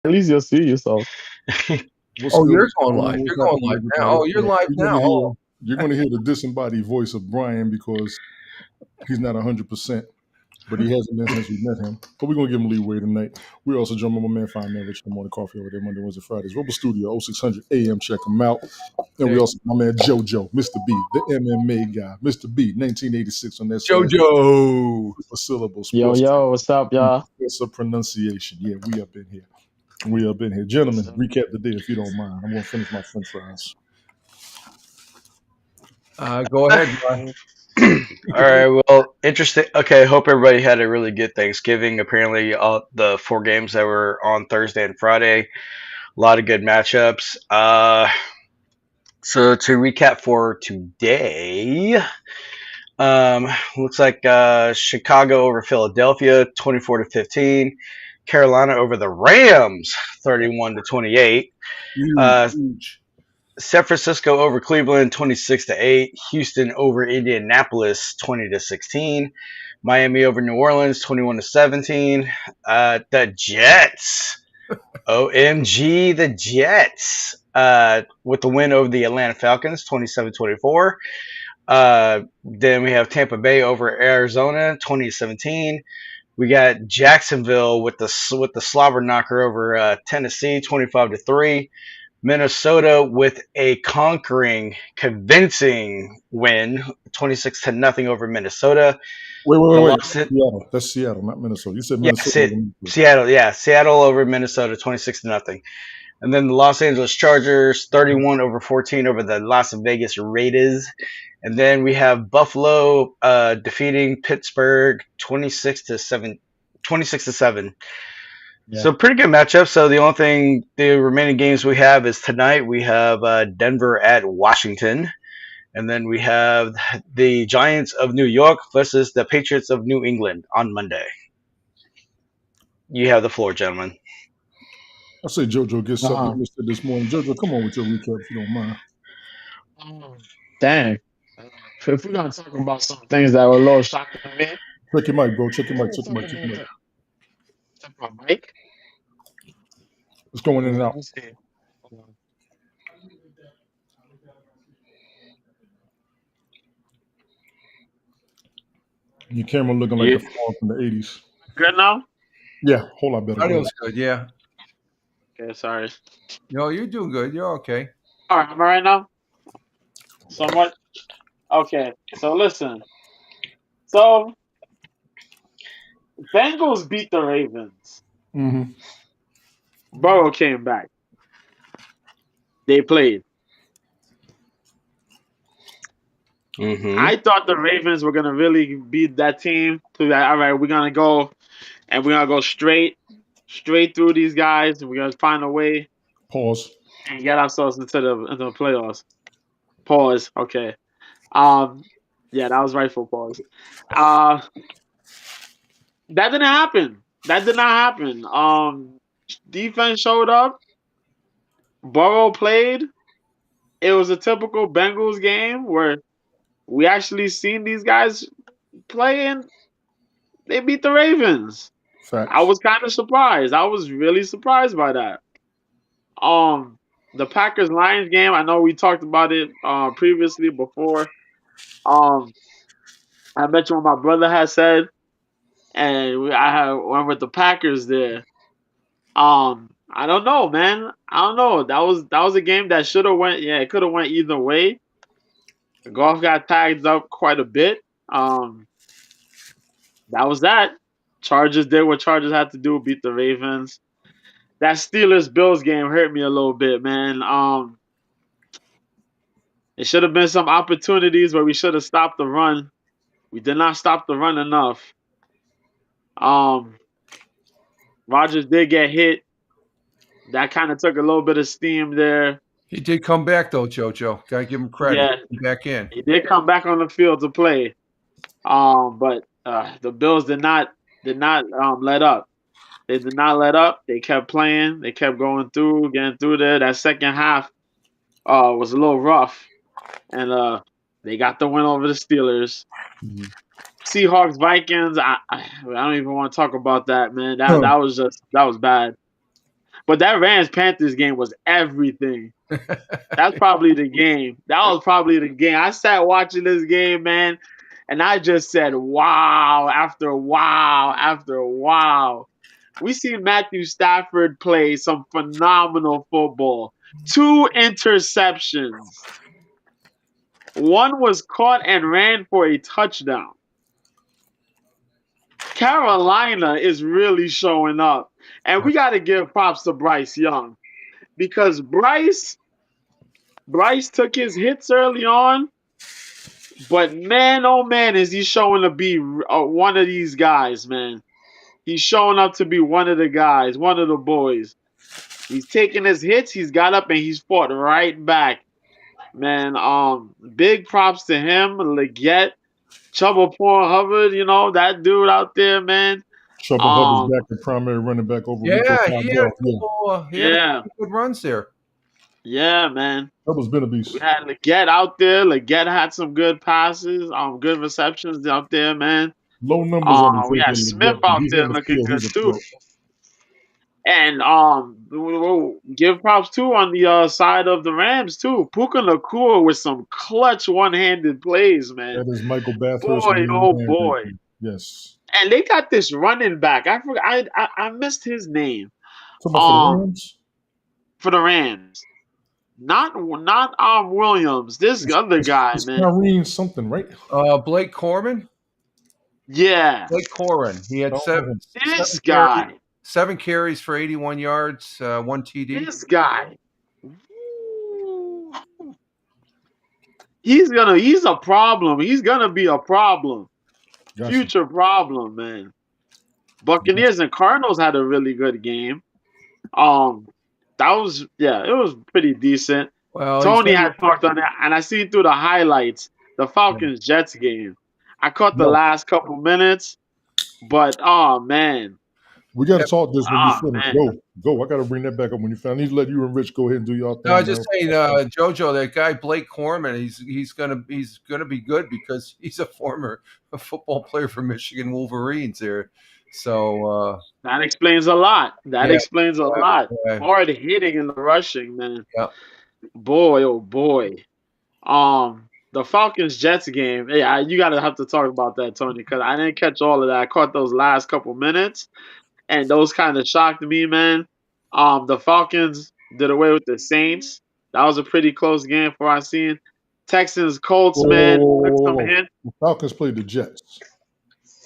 At least you'll see yourself. What's Oh, good? you're What's going going live. on? What's You're going happening, live now. everybody? Oh, you're live You're now. gonna Oh, hear the disembodied voice of Brian because he's not 100%, but he hasn't been since we met him. But we're gonna give him leeway tonight. We also joined by my man Fine Man Rich in the morning coffee over there Monday, Wednesday, Fridays. Rebel Studio 0600 AM. Check him out. And we hey, also my man JoJo, Mr. B, the MMA guy, Mr. B, 1986 on that slash JoJo. super syllable Yo, sports yo, what's up, y'all? of pronunciation. Yeah, we up in here. We up in here. Gentlemen, recap the day if you don't mind. I'm gonna finish my French fries. Go ahead, Brian. All right. Well, interesting. Okay. Hope everybody had a really good Thanksgiving. Apparently, all the 4 games that were on Thursday and Friday, a lot of good matchups. So to recap for today, looks like Chicago over Philadelphia, 24-15. Carolina over the Rams, 31-28. Huge, Uh, huge. San Francisco over Cleveland, 26-8. Houston over Indianapolis, 20-16. Miami over New Orleans, 21-17. The Jets, OMG, the Jets, with the win over the Atlanta Falcons, 27-24. Then we have Tampa Bay over Arizona, 20-17. We got Jacksonville with the slobber knocker over Tennessee, 25-3. Minnesota with a conquering, convincing win, 26-0 over Minnesota. The Wait. Los Seattle. That's Seattle, not Minnesota. You said Yeah, Minnesota. over Minnesota. Seattle, yeah, Seattle over Minnesota, 26-0. And then the Los Angeles Chargers, 31 over 14 over the Las Vegas Raiders. And then we have Buffalo defeating Pittsburgh 26-7. 26-7. Yeah. So pretty good matchup. So the remaining games we have is tonight. We have Denver at Washington, and then we have the Giants of New York versus the Patriots of New England on Monday. You have the floor, gentlemen. I say JoJo gets something Uh-huh. he missed it this morning. JoJo, come on with your recap if you don't mind. Dang. If we're gonna talk about some things that were a little shocking to me, Check your mic, bro. Check your we're mic. gonna Check your talk mic. Check your about mic. my bike. It's going in and Let out. me see. Hold on. Your camera looking like the You phone from the 80s. Good now? Yeah, whole lot better. Go ahead. Audio's good. Yeah. Okay, sorry. No, you're doing good. You're okay. All right, am I right now? Somewhat. Okay, so listen. So Bengals beat the Ravens. Mm-hmm. Burrow came back. They played. Mm-hmm. I thought the Ravens were gonna really beat that team. To that, all right, we're gonna go and we're gonna go straight through these guys, and we're gonna find a way Pause. and get ourselves into the playoffs. Pause. Okay. Um, yeah, that was rightful pause. Uh, that didn't happen. That did not happen. Defense showed up. Burrow played. It was a typical Bengals game where we actually seen these guys play and they beat the Ravens. I Facts. was kind of surprised. I was really surprised by that. The Packers Lions game. I know we talked about it previously before. Um, I mentioned what my brother had said, and I had went with the Packers there. I don't know, man. I don't know. That was a game that should have went. Yeah, it could have went either way. Golf got tagged up quite a bit. Um, that was that. Chargers did what Chargers had to do, beat the Ravens. That Steelers Bills game hurt me a little bit, man. It should have been some opportunities where we should have stopped the run. We did not stop the run enough. Um, Rogers did get hit. That kind of took a little bit of steam there. He did come back though, JoJo. Gotta give him credit. Yeah, He came back in. he did come back on the field to play. But the Bills did not let up. They did not let up. They kept playing. They kept going through, getting through there. That second half was a little rough, and they got the win over the Steelers. Mhm. Seahawks Vikings. I don't even want to talk about that, man. That Huh. that was bad. But that Rams Panthers game was everything. That's probably the game. That was probably the game. I sat watching this game, man, and I just said, wow, after wow, after wow. We see Matthew Stafford play some phenomenal football. 2 interceptions. One was caught and ran for a touchdown. Carolina is really showing up. And we got to give props to Bryce Young because Bryce took his hits early on, but man, oh man, is he showing to be one of these guys, man. He's showing up to be one of the guys, one of the boys. He's taking his hits, he's got up and he's fought right back. Man, big props to him, Leggett, Chuba Paul Hubbard, that dude out there, man. Chuba Hubbard's back the primary running back over Rico Yeah, Fondell. he had a Yeah. couple good runs there. Yeah, man. Hubbards been a beast. We had Leggett out there. Leggett had some good passes, good receptions out there, man. Low numbers on the We field. had Smith out He's there on the looking field, good he's a too. threat. And we'll give props too on the side of the Rams too. Puka Nacua with some clutch one-handed plays, man. That is Michael Bathurst. Boy, oh boy. Yes. And they got this running back. I forgot. I missed his name. For the Rams? For the Rams. Not Williams. This other guy, man. Kareem something, right? Blake Corman. Yeah. Blake Corman. He had This guy. 7 carries for 81 yards, 1 TD. This guy. He's a problem. He's gonna be a problem. Gotcha. Future problem, man. Buccaneers and Cardinals had a really good game. It was pretty decent. Well, Tony had talked on that, and I seen through the highlights the Falcons Jets game. I caught the last couple minutes, but oh man. We got to talk this when you finish. Go. I got to bring that back up when you finish. I need to let you and Rich go ahead and do your thing. No, I was just saying, JoJo, that guy Blake Corman, he's gonna be good because he's a former football player for Michigan Wolverines there. So that explains a lot. Explains a lot. Yeah. Hard hitting and rushing, man. Yeah. Boy, oh boy. The Falcons Jets game. Yeah, you gotta have to talk about that, Tony, because I didn't catch all of that. I caught those last couple minutes. And those kind of shocked me, man. The Falcons did away with the Saints. That was a pretty close game for I seen. Texans Colts, man. The Falcons played the Jets.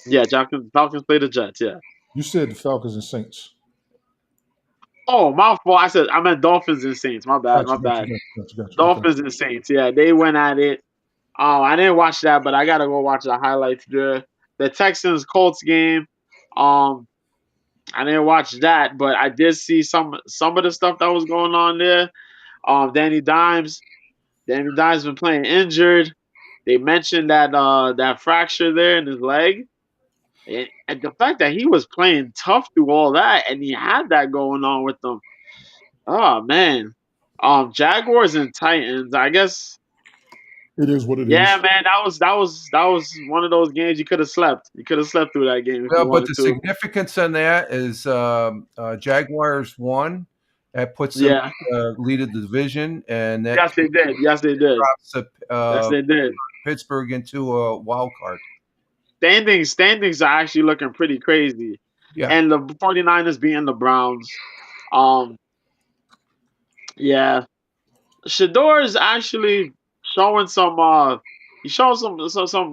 Yeah, Falcons played the Jets. Yeah. You said the Falcons and Saints. Oh, my fault. I meant Dolphins and Saints. My bad. Gotcha. Dolphins and Saints. Yeah, they went at it. I didn't watch that, but I gotta go watch the highlights there. The Texans Colts game. I didn't watch that, but I did see some of the stuff that was going on there. Danny Dimes been playing injured. They mentioned that fracture there in his leg, and the fact that he was playing tough through all that, and he had that going on with them. Oh man, Jaguars and Titans. I guess it is what it is. Yeah, man, that was one of those games you could have slept. You could have slept through that game. But the significance on that is Jaguars won. That puts them lead of the division, and that yes, they did. Yes, they did. Yes, they did. Pittsburgh into a wild card. Standings are actually looking pretty crazy. Yeah. And the 49ers beating the Browns. Yeah. Shador is actually showing some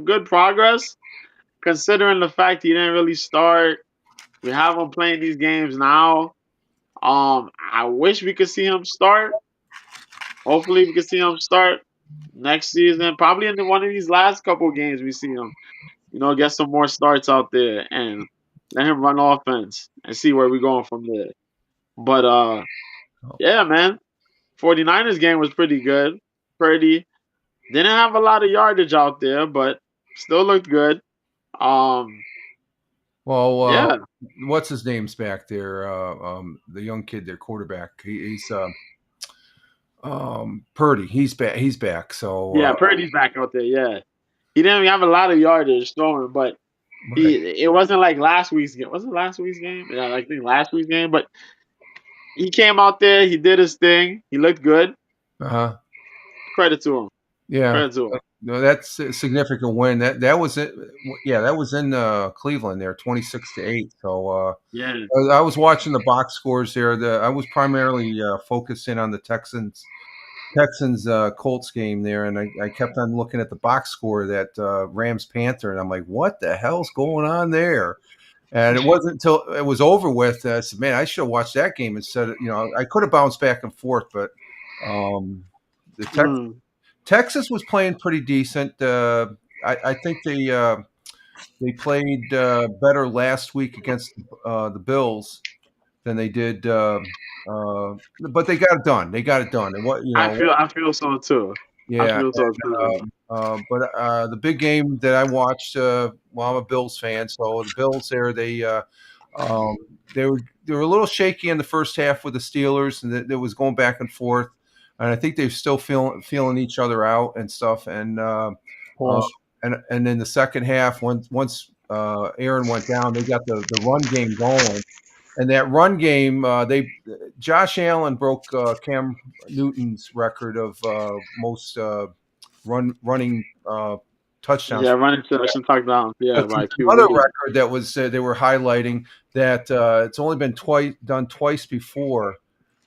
good progress, considering the fact he didn't really start. We have him playing these games now. I wish we could see him start. Hopefully we can see him start next season. Probably in one of these last couple games we see him. Get some more starts out there and let him run offense and see where we're going from there. But yeah, man. 49ers game was pretty good. Didn't have a lot of yardage out there, but still looked good. What's his name's back there? The young kid, their quarterback. He's Purdy. He's back. So yeah, Purdy's back out there. Yeah, he didn't have a lot of yardage throwing, but it wasn't like last week's game. Was it last week's game? Yeah, I think last week's game. But he came out there. He did his thing. He looked good. Uh-huh. Credit to him. Yeah. Credit to him. No, that's a significant win. That was it. Yeah, that was in Cleveland there, 26-8. So Yeah. I was watching the box scores there. I was primarily focusing on the Texans Colts game there, and I kept on looking at the box score of that Rams Panther, and I'm like, what the hell's going on there? And it wasn't until it was over with that I said, man, I should have watched that game instead of, I could have bounced back and forth, but um, the Mm. Texas was playing pretty decent. I think they played better last week against the Bills than they did, but they got it done. They got it done. And I feel so too. I yeah. feel so too. But the big game that I watched, well, I'm a Bills fan, so the Bills there, um, they were a little shaky in the first half with the Steelers, and it was going back and forth. And I think they're still feeling each other out and stuff. Uh, Pause. and then the second half, once Aaron went down, they got the run game going. And that run game, Josh Allen broke Cam Newton's record of most running touchdowns. Yeah, running to some touchdowns. Yeah, But by another QB. record that was they were highlighting that it's only been done twice before,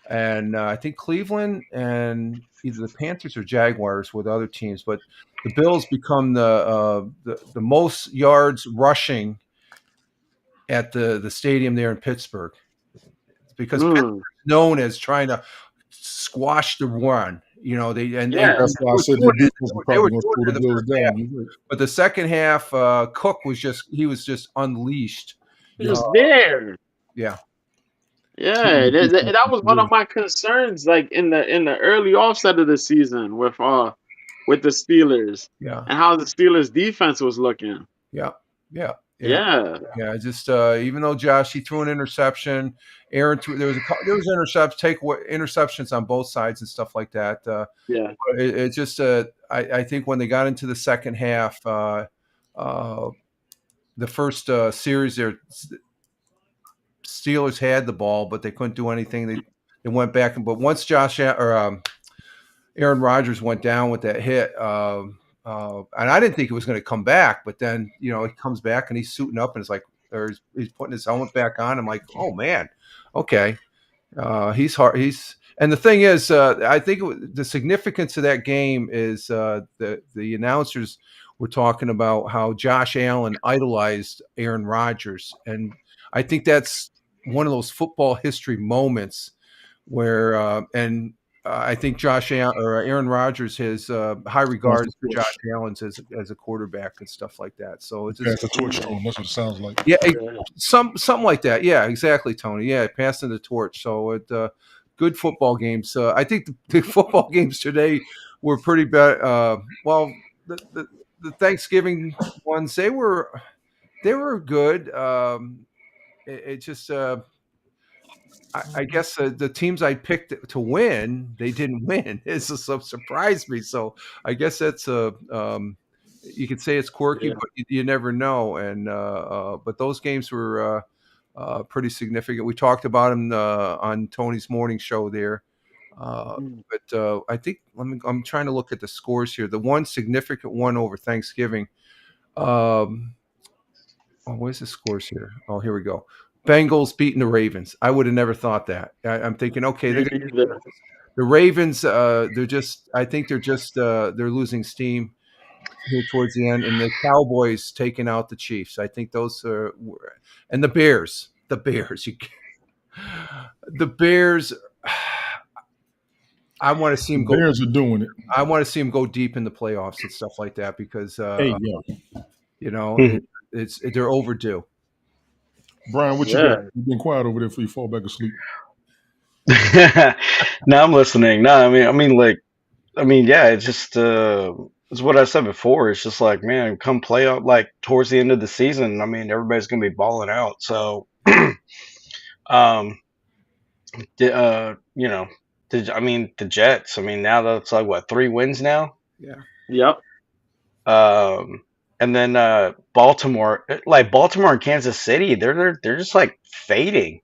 and I think Cleveland and either the Panthers or Jaguars with other teams, but the Bills become the most yards rushing at the stadium there in Pittsburgh, because Pittsburgh Mm. is known as trying to squash the run. They Yeah. That's why I were said doing the it. defense is They were probably going to doing slow it in the the Bills first half. down. You're right. But the second half, Cook was just unleashed. He was there. Yeah, Yeah, that was one of my concerns, like in the early offset of the season with the Steelers yeah, and how the Steelers defense was looking. yeah, yeah, yeah. Yeah. Yeah, just even though Josh he threw an interception, Aaron threw there was interceptions on both sides and stuff like that. Yeah. It just I think when they got into the second half, the first series there, Steelers had the ball, but they couldn't do anything. They went back, but once Aaron Rodgers went down with that hit. And I didn't think it was going to come back, but then he comes back and he's suiting up and it's like, or he's putting his helmet back on. I'm like, oh man, okay, he's hard. And the thing is, I think the significance of that game is the announcers were talking about how Josh Allen idolized Aaron Rodgers, and I think that's one of those football history moments where I think Aaron Rodgers has high regards for Josh Allen as a quarterback and stuff like that. So it's Pass just, the torch to him. That's what it sounds like. yeah, Yeah. something like that. Yeah, exactly, Tony. Yeah, passing the torch. So good football games. I think the football games today were pretty bad. Well, the Thanksgiving ones they were good. It just. I guess the teams I picked to win, they didn't win. It's just surprised me. So I guess that's you could say it's quirky, Yeah. but you never know. And but those games were pretty significant. We talked about them on Tony's morning show there. Mm. But I think I'm trying to look at the scores here. The one significant one over Thanksgiving. Where's the scores here? Oh, here we go. Bengals beating the Ravens. I would have never thought that. I'm thinking, okay, Me neither. the Ravens. They're just. I think they're just. They're losing steam here towards the end, and the Cowboys taking out the Chiefs. I think those are, and the Bears. The Bears. The Bears. I want to see them The go. Bears are doing it. I want to see them go deep in the playoffs and stuff like that because Hey, yeah. they're overdue. Brian, what you Yeah. got? You've been quiet over there before you fall back asleep. No, I'm listening. No, yeah, it's just it's what I said before. It's just like, man, come play out like towards the end of the season. I mean, everybody's gonna be balling out. So, um, the, the Jets. I mean, now that's like what 3 wins now. Yeah. Yep. And then Baltimore and Kansas City, they're just like fading.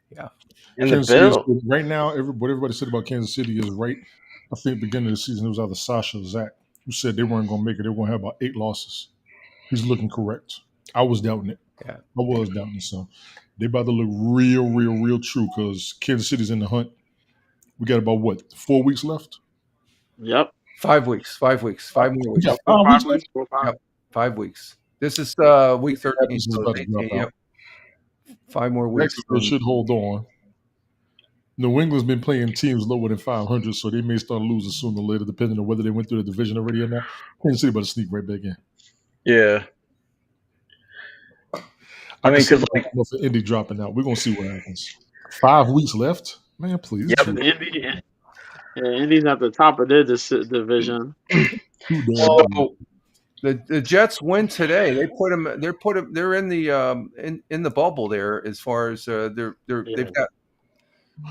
Yeah. And the Kansas City is Bill. right now. What everybody said about Kansas City is right. I think beginning of the season it was either Sasha or Zach who said they weren't going to make it. They were going to have about 8 losses. He's looking correct. I was doubting it. Yeah. I was doubting it. So they about to look real true because Kansas City's in the hunt. We got about 4 weeks left. Yep. 5 weeks. 5 weeks. 5 more weeks. Yeah, Four, 5 five weeks left. weeks. 4, 5. Yep. 5 weeks. This is week 13. This is So about to drop 18, out. yep. 5 more weeks. Jacksonville should hold on. New England's been playing teams lower than 500, so they may start losing sooner or later, depending on whether they went through the division already or not. Kansas City about to sneak right back in. Yeah. I mean, because like Indy dropping out, we're gonna see what happens. 5 weeks left, man. Please, Yep. Indy's at the top of their division. Well, the Jets win today. They put them. They're in the in the bubble there as far as they've got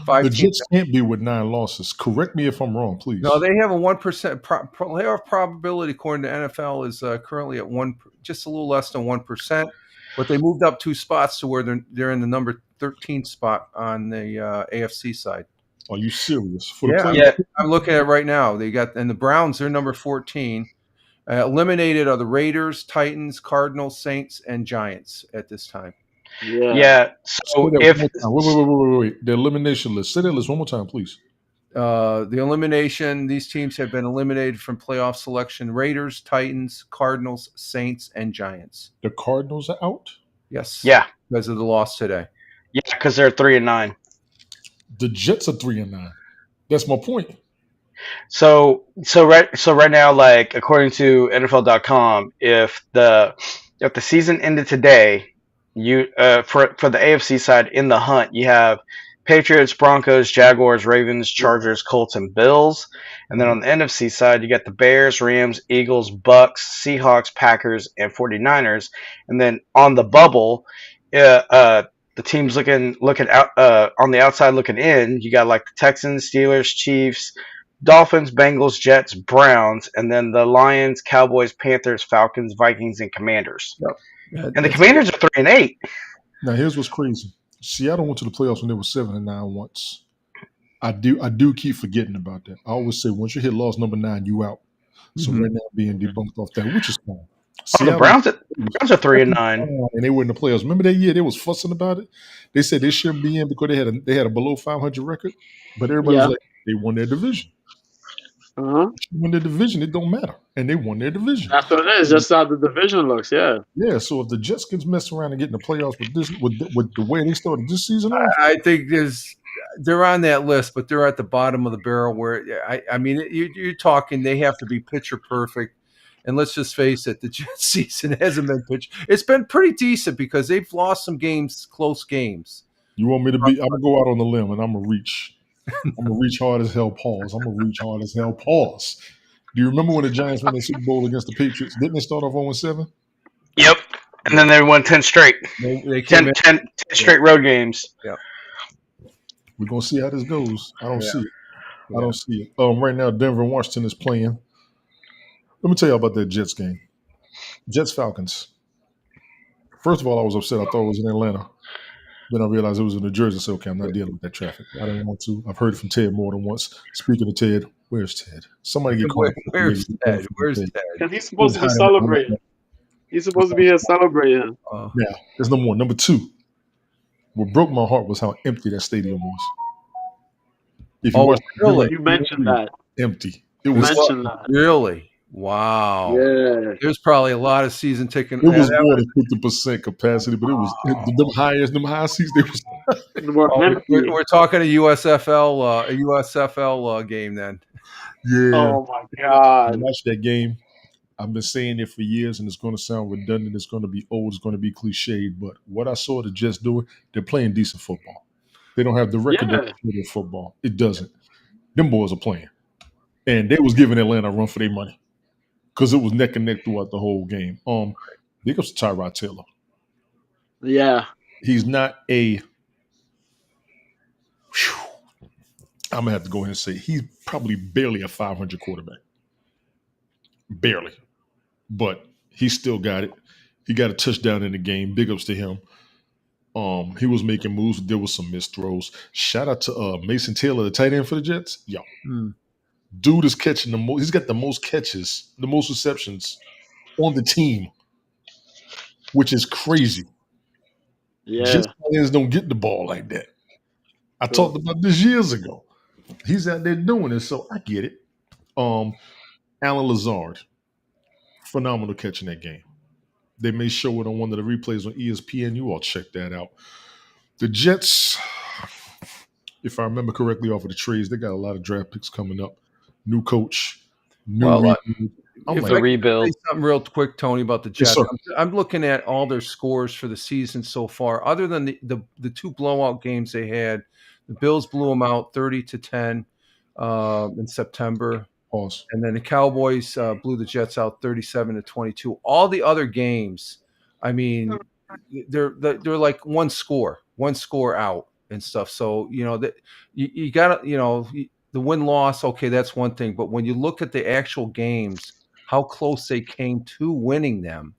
5 the teams. Jets can't be with 9 losses. Correct me if I'm wrong, please. No, they have a 1% playoff probability according to NFL is currently at just a little less than 1%. But they moved up 2 spots to where they're in the number 13 spot on the AFC side. Are you serious? yeah. I'm looking at it right now. They got and the Browns. They're number 14. Eliminated are the Raiders, Titans, Cardinals, Saints, and Giants at this time. Yeah. So if wait. The elimination list. Say that list one more time, please. The elimination, these teams have been eliminated from playoff selection: Raiders, Titans, Cardinals, Saints, and Giants. The Cardinals are out? Yes. Yeah. Because of the loss today. Yeah, because they're 3-9. The Jets are 3-9. That's my point. So right now, like according to NFL.com, if the season ended today, you for the AFC side in the hunt, you have Patriots, Broncos, Jaguars, Ravens, Chargers, Colts, and Bills. And then on the NFC side, you got the Bears, Rams, Eagles, Bucks, Seahawks, Packers, and 49ers. And then on the bubble, the teams looking out on the outside looking in, you got like the Texans, Steelers, Chiefs, Dolphins, Bengals, Jets, Browns, and then the Lions, Cowboys, Panthers, Falcons, Vikings, and Commanders. Yep. And the Commanders are 3-8. Now here's what's crazy. Seattle went to the playoffs when they were 7-9 once. I do keep forgetting about that. I always say once you hit loss number 9, you out. So right now being debunked off that, which is fine. The Browns are 3-9, and they were in the playoffs. Remember that year they was fussing about it. They said they shouldn't be in because they had a below 500 record, but everybody was like they won their division. Win their division, it don't matter, and they won their division. That's what it is. Just how the division looks. Yeah. Yeah. So if the Jets can mess around and get in the playoffs with the way they started this season off, I think they're on that list, but they're at the bottom of the barrel. Where I mean, you're talking they have to be pitcher perfect. And let's just face it, the Jets season hasn't been pitched. It's been pretty decent because they've lost some games, close games. You want me to be? I'm gonna go out on the limb and I'm gonna reach. I'm gonna reach hard as hell. Pause. I'm gonna reach hard as hell. Pause. Do you remember when the Giants won the Super Bowl against the Patriots? Didn't they start off 0-7? Yep. And then they won 10 straight. They 10 straight road games. Yeah. We're gonna see how this goes. I don't see it. I don't see it. Right now, Denver and Washington is playing. Let me tell you about that Jets game. Jets Falcons. First of all, I was upset. I thought it was in Atlanta. Then I realized it was in New Jersey. So, okay, I'm not dealing with that traffic. I didn't want to. I've heard from Ted more than once. Speaking of Ted, where's Ted? Somebody get called. Where's Ted? Where's Ted? Because he's supposed to be celebrating. He's supposed to be here celebrating. Yeah, that's number one. Number two, what broke my heart was how empty that stadium was. If you watched, really? You mentioned that. Empty. It was really. Wow. Yeah. There's probably a lot of season ticket. It was more than 50% capacity, but it was them high seats. They was. We're talking a USFL game then. Yeah. Oh my God. I watched that game. I've been saying it for years, and it's going to sound redundant. It's going to be old. It's going to be cliched. But what I saw the Jets doing, they're playing decent football. They don't have the record of football. It doesn't. Them boys are playing, and they was giving Atlanta a run for their money. Because it was neck and neck throughout the whole game. Big ups to Tyrod Taylor. Yeah. He's not a. I'm gonna have to go ahead and say he's probably barely a 500 quarterback. Barely, but he still got it. He got a touchdown in the game. Big ups to him. He was making moves. There was some missed throws. Shout out to Mason Taylor, the tight end for the Jets. Yo, Hmm. dude is catching the most. He's got the most catches, the most receptions on the team, which is crazy. Yeah, Jets players don't get the ball like that. I true. talked about this years ago. He's out there doing it, so I get it. Um, Alan Lazard, phenomenal catch in that game. They may show it on one of the replays on ESPN. You all check that out. The Jets, if I remember correctly, off of the trades, they got a lot of draft picks coming up. New coach, new Well, rebuild. I'm if The I like, could rebuild. say something real quick, Tony, about the yes, Jets, sir. I'm looking at all their scores for the season so far. Other than the two blowout games they had, the Bills blew them out 30-10 in September, Pause. and then the Cowboys blew the Jets out 37-22. All the other games, I mean, they're like one score out and stuff. So that you got to the win loss. Okay, that's one thing, but when you look at the actual games, how close they came to winning them,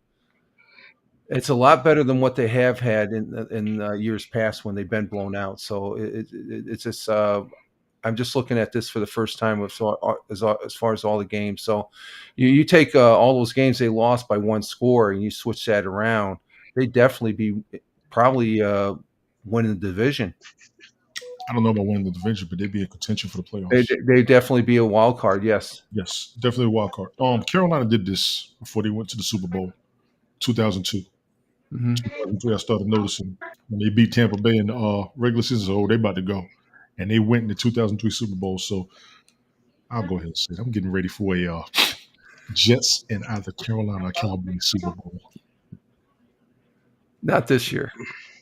it's a lot better than what they have had in years past when they've been blown out. So it's just I'm just looking at this for the first time as far as all the games. So you take all those games they lost by one score and you switch that around, they definitely be probably winning the division. I don't know about winning the division, but they'd be in contention for the playoffs. They definitely be a wild card. Yes. Yes, definitely a wild card. Carolina did this before they went to the Super Bowl, 2002. Mm-hmm. 2003, I started noticing when they beat Tampa Bay in the regular season. So they about to go, and they went in the 2003 Super Bowl. So I'll go ahead and say it. I'm getting ready for a Jets and either Carolina or Cowboys Super Bowl. Not this year.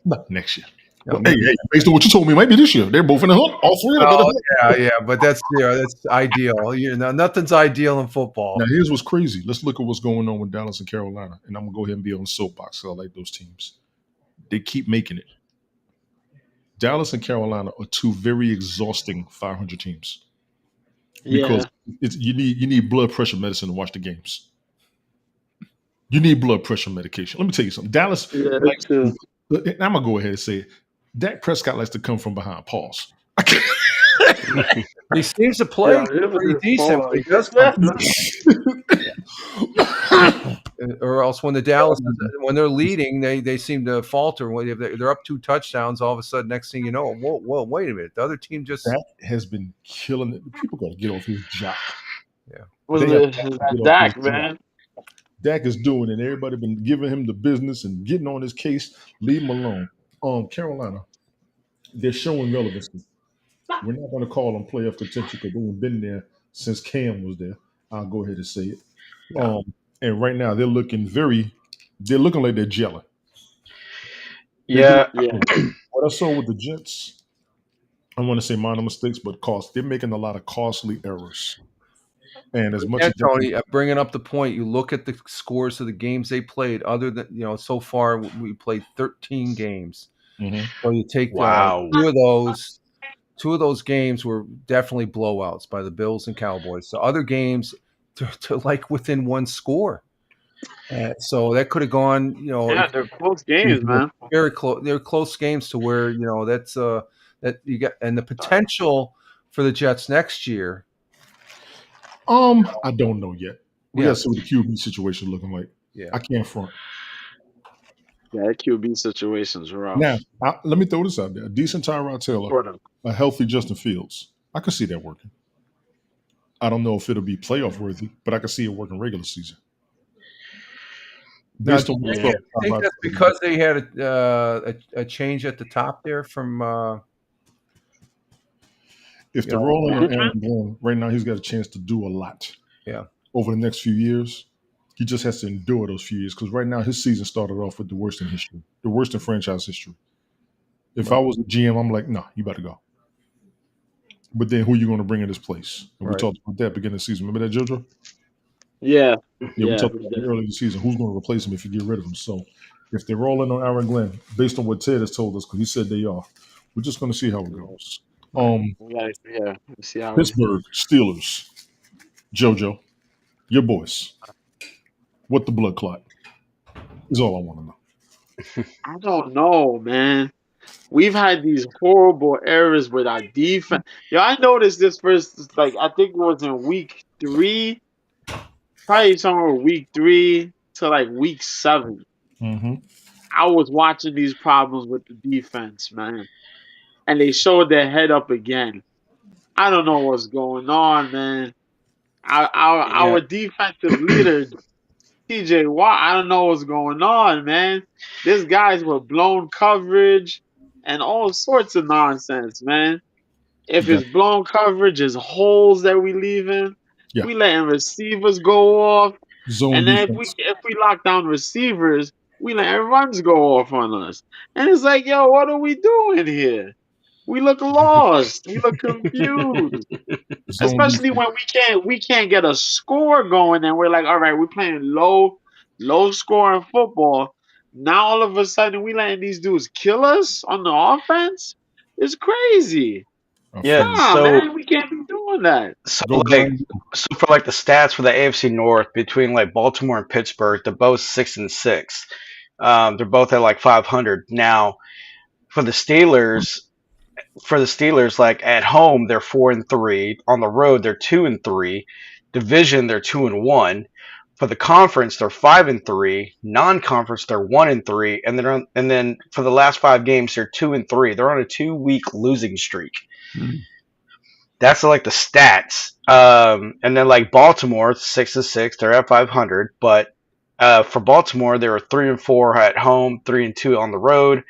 Not next year. No, Well, hey, based on what you told me, maybe this year. They're both in the hunt. All three of them. Oh, yeah, but that's ideal. Nothing's ideal in football. Now, here's what's crazy. Let's look at what's going on with Dallas and Carolina. And I'm going to go ahead and be on the soapbox because I like those teams. They keep making it. Dallas and Carolina are two very exhausting 500 teams because you need blood pressure medicine to watch the games. You need blood pressure medication. Let me tell you something. Dallas, That's true. I'm going to go ahead and say it. Dak Prescott likes to come from behind. Pause. He seems to play pretty decent. But he does or else when they're leading, they seem to falter. When they're up 2 touchdowns, all of a sudden, next thing you know, whoa, wait a minute, the other team just Dak has been killing it. People got to get off his job. Yeah, Dak, man. Dak is doing it. Everybody been giving him the business and getting on his case. Leave him alone. Carolina, they're showing relevancy. We're not going to call them playoff contention because they've been there since Cam was there. I'll go ahead and say it. Yeah. And right now they're looking like they're gelling. Yeah. What I saw with the Jets, I want to say minor mistakes, but they're making a lot of costly errors. And as much as Tony, bringing up the point, you look at the scores of the games they played. Other than so far we played 13 games. Mm-hmm. So you take Wow. two of those games were definitely blowouts by the Bills and Cowboys. So other games to like within one score. So that could have gone, they're close games, man. Very close. They're close games to where that's that you got, and the potential for the Jets next year. I don't know yet. We got to see what the QB situation looking like. Yeah, I can't front. Yeah, that QB situation's rough. Now, let me throw this out there: a decent Tyrod Taylor, a healthy Justin Fields. I could see that working. I don't know if it'll be playoff worthy, but I can see it working regular season. Based on I think that's because they had a change at the top there from. If they're rolling on Aaron Glenn, right now he's got a chance to do a lot. Yeah. Over the next few years, he just has to endure those few years because right now his season started off with the worst in history, the worst in franchise history. If I was a GM, I'm like, no, you better go. But then who are you going to bring in this place? And we talked about that beginning of the season. Remember that, JoJo? Yeah. We talked about that earlier in the season. Who's going to replace him if you get rid of him? So if they're rolling on Aaron Glenn, based on what Ted has told us, because he said they are, we're just going to see how it goes. See how Pittsburgh Steelers, JoJo, your boys. What the blood clot is all I want to know. I don't know, man. We've had these horrible errors with our defense. Yo, I noticed this first, like I think it was in week 3, probably somewhere week 3 to like week 7. Mm-hmm. I was watching these problems with the defense, man, and they showed their head up again. I don't know what's going on, man. Yeah, Our defensive leader, TJ Watt, I don't know what's going on, man. This guy's with blown coverage and all sorts of nonsense, man. If Got it's blown coverage, it's holes that we leaving. yeah. We letting receivers go off, Zone and then if we defense. if we lock down receivers, we letting runs go off on us. And it's like, yo, what are we doing here? We look lost. We look confused. Zone Especially defense. when we can't get a score going, and we're like, all right, we're playing low scoring football. Now all of a sudden we letting these dudes kill us on the offense. It's crazy. A yeah. fact. Nah, So man, we can't be doing that. so Go like grind. so for like the stats for the AFC North between like Baltimore and Pittsburgh, they're both 6-6. They're both at like 500 now. For the Steelers, like at home they're 4-3. On the road they're 2-3. Division they're 2-1. For the conference they're 5-3. Non-conference they're 1-3. And then for the last 5 games they're 2-3. They're on a 2-week losing streak. Hmm. That's like the stats. And then like Baltimore 6-6. They're at 500. But for Baltimore they were 3-4 at home, 3-2 on the road.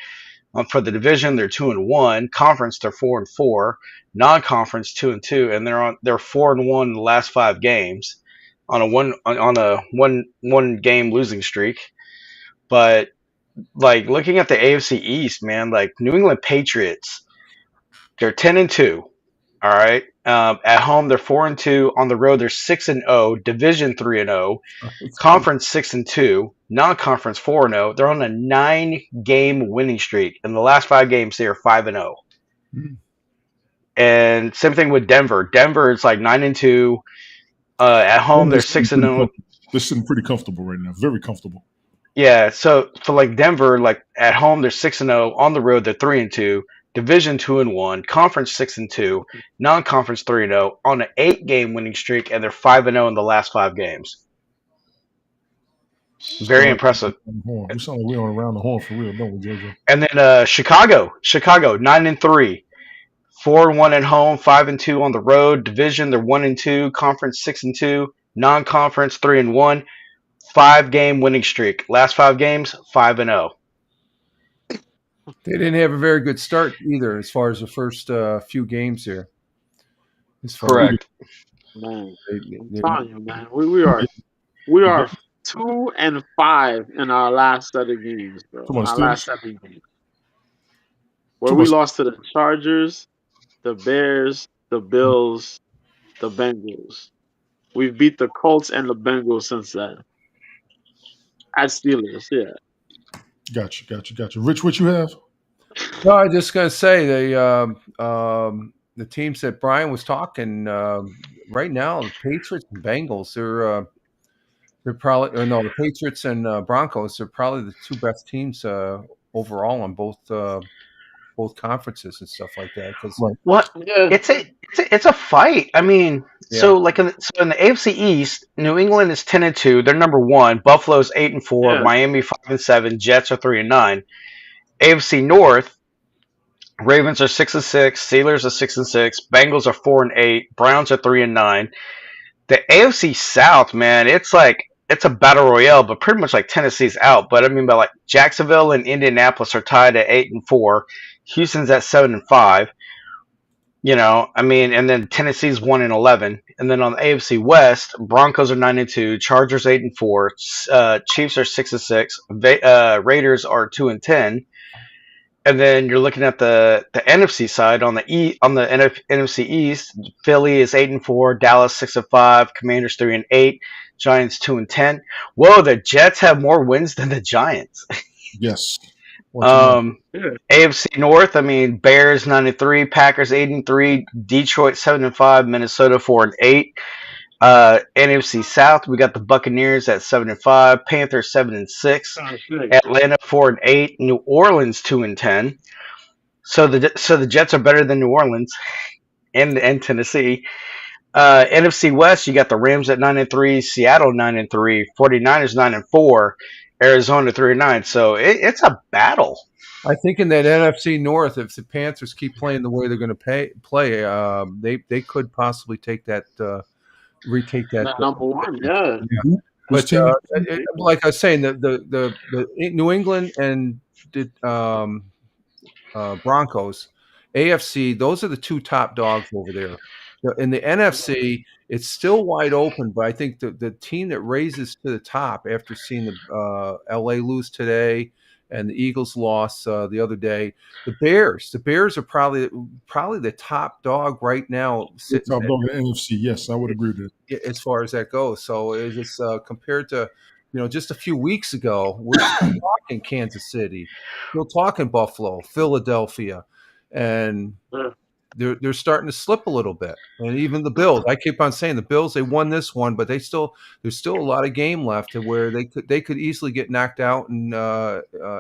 For the division, they're 2-1. Conference, they're 4-4. Non-conference, 2-2, and they're 4-1 in the last 5 games on a one game losing streak. But like looking at the AFC East, man, like New England Patriots, they're 10-2. All right. At home, they're 4-2. On the road, they're 6-0. Division 3-0. It's crazy. Conference 6-2, non-conference 4-0. They're on a 9-game winning streak. In the last 5 games, they are 5-0. Hmm. And same thing with Denver. Denver is like 9-2. At home, they're Denver's sitting six and pretty zero. comfortable. They're sitting pretty comfortable right now. Very comfortable. Yeah. So for like Denver, like at home, they're 6-0. On the road, they're 3-2. Division 2-1. Conference 6-2. Non-conference 3-0. On an 8-game winning streak, and they're 5-0 in the last 5 games. Sound Very like impressive. we're on the horn. We sound like we're on around the horn for real, don't we, JoJo? And then Chicago 9-3, 4-1 at home, 5-2 on the road. Division they're 1-2, conference 6-2, non-conference 3-1. 5-game winning streak. Last 5 games, 5-0. They didn't have a very good start either, as far as the first few games here. As far Correct. Man, as I'm they- telling you, man, we are 2-5 in our last set of games, bro. Come on, Our Steelers. last 7 games, where Too we much. lost to the Chargers, the Bears, the Bills, the Bengals. We've beat the Colts and the Bengals since then. At Steelers, yeah. Gotcha. Rich, what you have? No, I was just gonna say the teams that Brian was talking right now, the Patriots and Bengals, they're probably, or no, the Patriots and Broncos are probably the two best teams overall on both conferences and stuff like that. Because Right. What? Yeah. It's a fight. I mean, Yeah. so like in the AFC East, New England is 10-2. They're number one. Buffalo's 8-4. Yeah. Miami 5-7. Jets are 3-9. AFC North, Ravens are 6-6. Steelers are 6-6. Bengals are 4-8. Browns are 3-9. The AFC South, man, it's a battle royale, but pretty much like Tennessee's out. But I mean, by like Jacksonville and Indianapolis are tied at 8-4. Houston's at 7-5. I mean, and then Tennessee's 1-11, and then on the AFC West, Broncos are 9-2, Chargers 8-4, Chiefs are 6-6, Raiders are 2-10, and then you're looking at the NFC side on the NFC East. Philly is 8-4, Dallas 6-5, Commanders 3-8, Giants 2-10. Whoa, the Jets have more wins than the Giants. Yes. Watch 'em out. Yeah. AFC North, I mean, Bears 9-3, Packers 8-3, Detroit 7-5, Minnesota 4-8. NFC South, we got the Buccaneers at 7-5, Panthers 7-6, Oh, shit. Atlanta 4-8, New Orleans 2-10. So the Jets are better than New Orleans and Tennessee. NFC West, you got the Rams at 9-3, Seattle 9-3, 49ers 9-4, Arizona 3-9. So it's a battle. I think in that NFC North, if the Panthers keep playing the way they're going to play, they could possibly take that, retake that. Number one, yeah. Whose But team? like I was saying, the New England and the Broncos, AFC, those are the two top dogs over there. In the NFC, it's still wide open, but I think the team that raises to the top after seeing the LA lose today and the Eagles lost the other day, the Bears. The Bears are probably the top dog right now, sitting Top dog in the NFC. Yes, I would agree with that. as far as that goes. So it's compared to just a few weeks ago, we're still talking Kansas City, still talking Buffalo, Philadelphia, and Yeah. they're starting to slip a little bit. And even the Bills, I keep on saying the Bills, they won this one, but there's still a lot of game left to where they could easily get knocked out and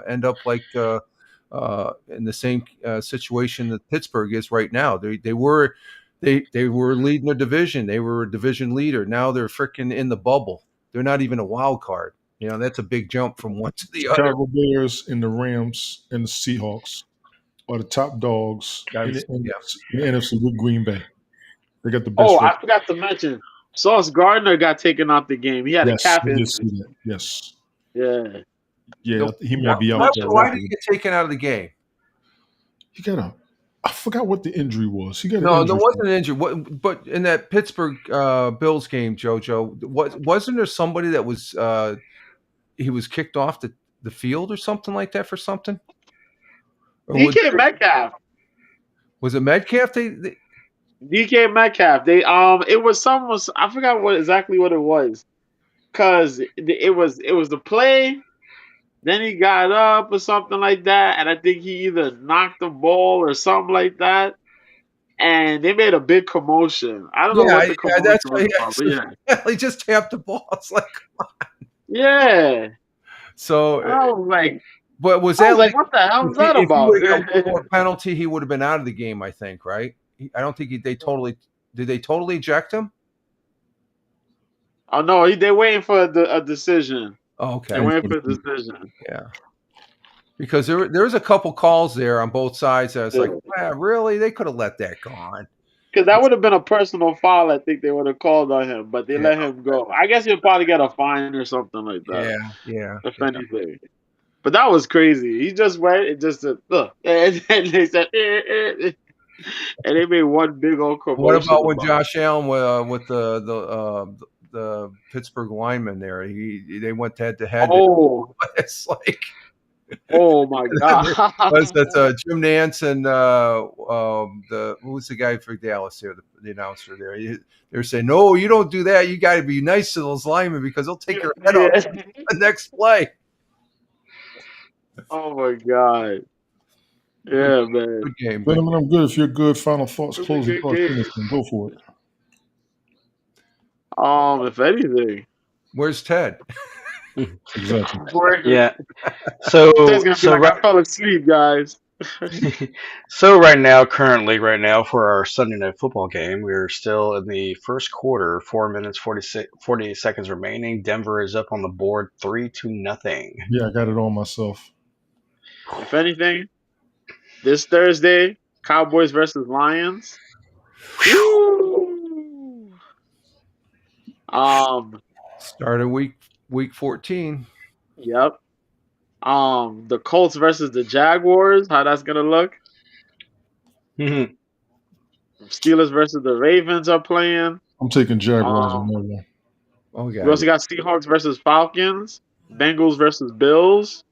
end up like in the same situation that Pittsburgh is right now. They were leading their division. They were a division leader. Now they're freaking in the bubble. They're not even a wild card. That's a big jump from one to the other. Chicago Bears and the Rams and the Seahawks are the top dogs in the NFC with Green Bay. They got the best. Oh, I forgot to mention, Sauce Gardner got taken out the game. He had a calf injury. Yes. Yeah. Yeah, he might be out there. Why did he get taken out of the game? He got I forgot what the injury was. He got no, there wasn't an injury. But in that Pittsburgh Bills game, JoJo, wasn't there somebody that was he was kicked off the field or something like that for something? DK Metcalf. Was it Metcalf? DK Metcalf. It was someone. I forgot exactly what it was, because it was the play. Then he got up or something like that, and I think he either knocked the ball or something like that, and they made a big commotion. I don't know what the commotion was about, but he just tapped the ball. It's like, come on. Yeah. So I was like, but was that like, what the hell was that about? If he penalty, he would have been out of the game, I think, right? I don't think did they totally eject him? Oh no, they're waiting for a decision. Oh, okay. They're waiting for a decision. Yeah. Because there was a couple calls there on both sides. I was like, really? They could have let that go on. Because that would have been a personal foul. I think they would have called on him, but they let him go. I guess he'll probably get a fine or something like that. Yeah. If anything. But that was crazy. He just went and just said, ugh. And they said, and they made one big old commotion. What about when Josh Allen with the Pittsburgh lineman there? They went head to head. Oh, it's like, oh my god! That's Jim Nance and who was the guy for Dallas here, the announcer there? They're saying, no, you don't do that. You got to be nice to those linemen because they'll take your head off the next play. Oh my god! Yeah, man. Good game. Gentlemen, I'm good. If you're good, final thoughts, closing thoughts, go for it. If anything, where's Ted? Exactly. Yeah. So I fell asleep, guys. So currently right now for our Sunday night football game, we're still in the first quarter, 4 minutes 48 seconds remaining. Denver is up on the board 3-0. Yeah, I got it all myself. If anything, this Thursday, Cowboys versus Lions. Woo! Started week 14. Yep. The Colts versus the Jaguars. How that's gonna look? Mm-hmm. Steelers versus the Ravens are playing. I'm taking Jaguars on that one. Oh yeah. We also got Seahawks versus Falcons. Bengals versus Bills.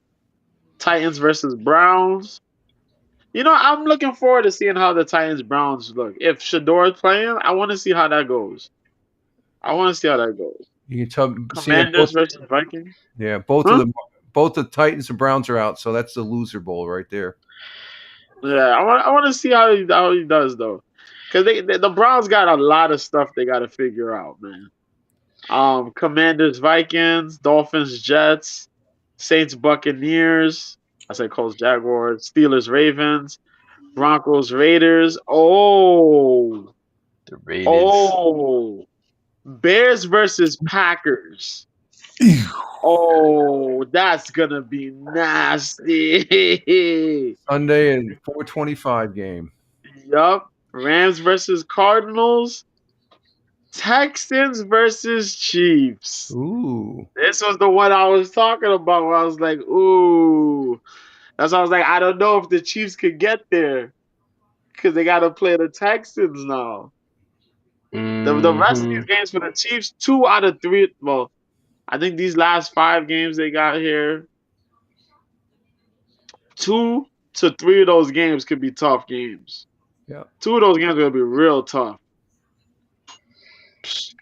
Titans versus Browns. I'm looking forward to seeing how the Titans Browns look. If Shador is playing, I want to see how that goes. You can tell Commanders versus Vikings. Yeah, both the Titans and Browns are out, so that's the loser bowl right there. Yeah, I want to see how he does though, because the Browns got a lot of stuff they got to figure out, man. Commanders, Vikings, Dolphins, Jets, Saints, Buccaneers. I said Colts, Jaguars, Steelers, Ravens, Broncos, Raiders. The Raiders. Oh, Bears versus Packers. Ew. Oh, that's gonna be nasty. Sunday and 4:25 game. Yup. Rams versus Cardinals. Texans versus Chiefs. Ooh. This was the one I was talking about where I was like, ooh. That's why I was like, I don't know if the Chiefs could get there because they got to play the Texans now. The rest of these Mhm. games for the Chiefs, 2 out of 3. Well, I think these last 5 games they got here, 2 to 3 of those games could be tough games. Yeah. 2 of those games are going to be real tough.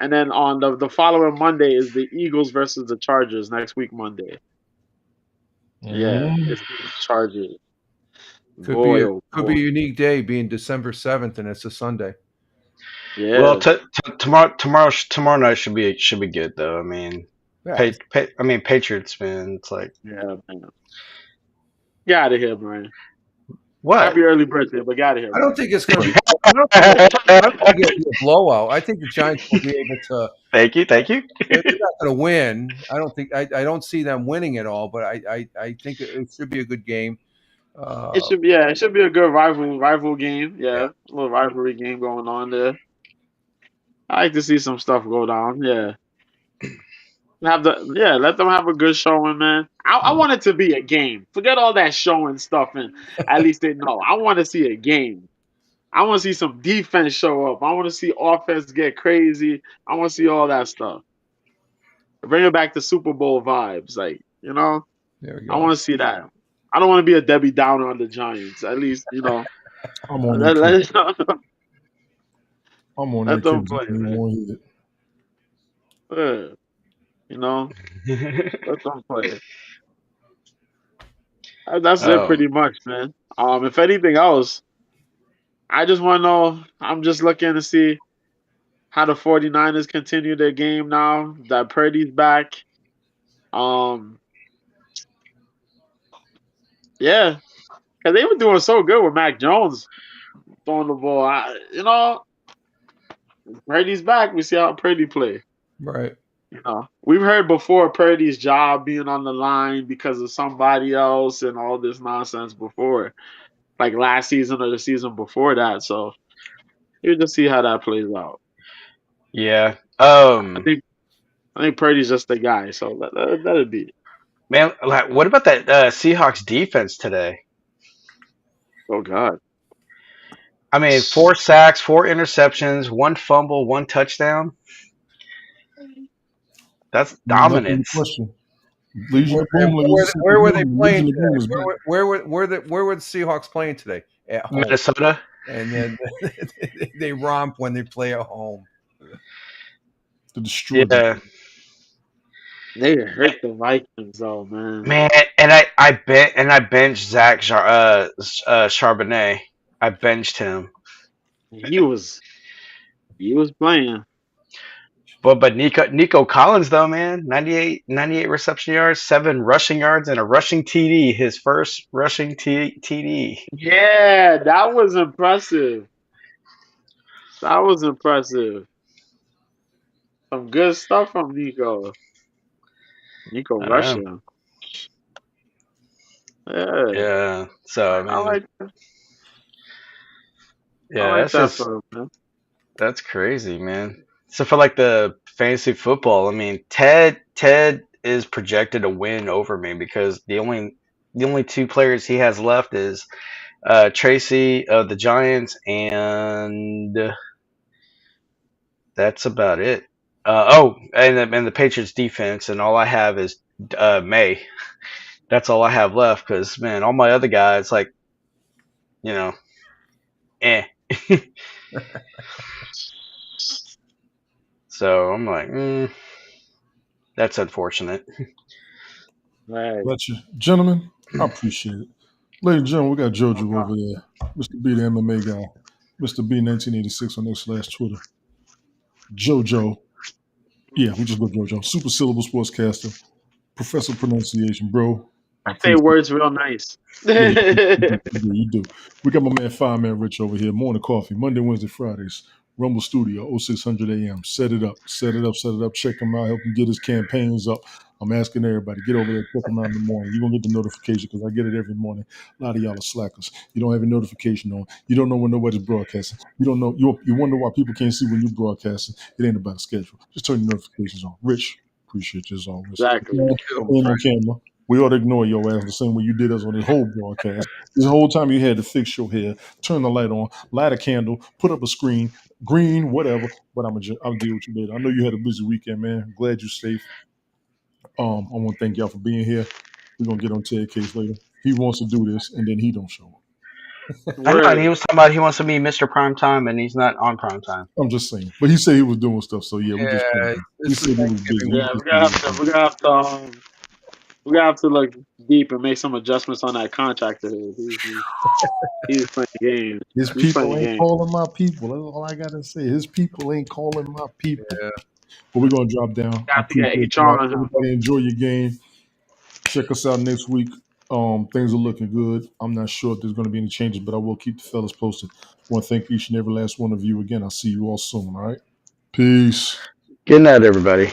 And then on the following Monday is the Eagles versus the Chargers next week, Monday. Yeah, it's the Chargers. Could be Boy, oh could be boy. a unique day, being December 7th, and it's a Sunday. Yeah. Well, tomorrow night should be good though. I mean, Yeah. Patriots, man. It's like Yeah, man. Get out of here, Brian. what? Happy early birthday, but get out of here, I don't Brian. think it's going to be. I don't think it'll be a blowout. I think the Giants will be able to. Thank you. They're not going to win. I don't think. I don't see them winning at all. But I think it should be a good game. It should be a good rival game. Yeah. Yeah, a little rivalry game going on there. I like to see some stuff go down. Yeah. Let them have a good showing, man. I want it to be a game. Forget all that showing stuff, and at least they know. I want to see a game. I want to see some defense show up. I want to see offense get crazy. I want to see all that stuff. Bring it back to Super Bowl vibes, like There we I go. want to see that. I don't want to be a Debbie Downer on the Giants. At least I'm on let, that let, kid. I'm on let that them kid. play, You man. won't hit it. Let them play. That's it, Oh, pretty much, man. If anything else, I just want to know. I'm just looking to see how the 49ers continue their game now that Purdy's back. Yeah, because they were doing so good with Mac Jones throwing the ball. Purdy's back. We see how Purdy play. Right. We've heard before Purdy's job being on the line because of somebody else and all this nonsense before, like last season or the season before that. So you just see how that plays out. yeah. I think Purdy's just the guy. So that'll be it. Man, like, what about that Seahawks defense today? Oh God. I mean, 4 sacks, 4 interceptions, 1 fumble, 1 touchdown. That's I mean, that's the dominance. question. Legion of Boom. Where were they playing Legion of Boom today? is back. Where were the Seahawks playing today? At home. Minnesota. And then they romp when they play at home. To destroy them. Yeah. They hurt the Vikings though, man. Man, and I benched Zach Charbonnet. I benched him. He was playing. But Nico Collins though, man, 98 reception yards, 7 rushing yards, and a rushing TD. His first rushing TD. Yeah, that was impressive. Some good stuff from Nico. Nico I know. Russia. Yeah. Yeah. So I mean, I like that. yeah, I like that's that just for him, man. that's crazy, man. So for like the fantasy football, I mean, Ted is projected to win over me because the only 2 players he has left is Tracy of the Giants, and that's about it. And the Patriots defense, and all I have is May. That's all I have left because man, all my other guys like, eh. So I'm like, that's unfortunate. Right. But you, gentlemen, I appreciate it. Ladies and gentlemen, we got Jojo over there. Mr. B, the MMA guy. Mr. B, 1986 on X/Twitter. Jojo. Yeah, we just look JoJo. Super syllable sportscaster, professor pronunciation, bro. I I say appreciate. words real nice. Yeah, Exactly. you do. We got my man Fireman Rich over here. Morning coffee, Monday, Wednesday, Fridays. Rumble Studio, 0600 AM. Set it up, set it up, set it up. Check him out. Help him get his campaigns up. I'm asking everybody, get over there, check him out in the morning. You're going to get the notification because I get it every morning. A lot of y'all are slackers. You don't have a notification on. You don't know when nobody's broadcasting. You don't know. You wonder why people can't see when you're broadcasting. It ain't about a schedule. Just turn your notifications on. Rich, appreciate you as always. You too, my And on friend. camera. We ought to ignore your ass the same way you did us on this whole broadcast. This whole time you had to fix your hair, turn the light on, light a candle, put up a screen, green, whatever. But I'll deal with you later. I know you had a busy weekend, man. Glad you're safe. I want to thank y'all for being here. We're gonna get on Ted Case later. He wants to do this, and then he don't show up. I know, and he Word. was talking about he wants to be Mr. Prime Time, and he's not on Prime Time. I'm just saying. But he said he was doing stuff, so yeah, we just playing. Yeah, He this is said he was busy. Thanksgiving We week. Yeah, just said he was busy. we're gonna have to look deep and make some adjustments on that contract of his. He's playing games. His He's people playing ain't games. calling my people. That's all I gotta say. His people ain't calling my people. Yeah. But we're gonna drop down. I Got to get appreciate HR y'all. on him. Everybody enjoy your game. Check us out next week. Things are looking good. I'm not sure if there's going to be any changes, but I will keep the fellas posted. I want to thank each and every last one of you again. I'll see you all soon. All right. Peace. Good night, everybody.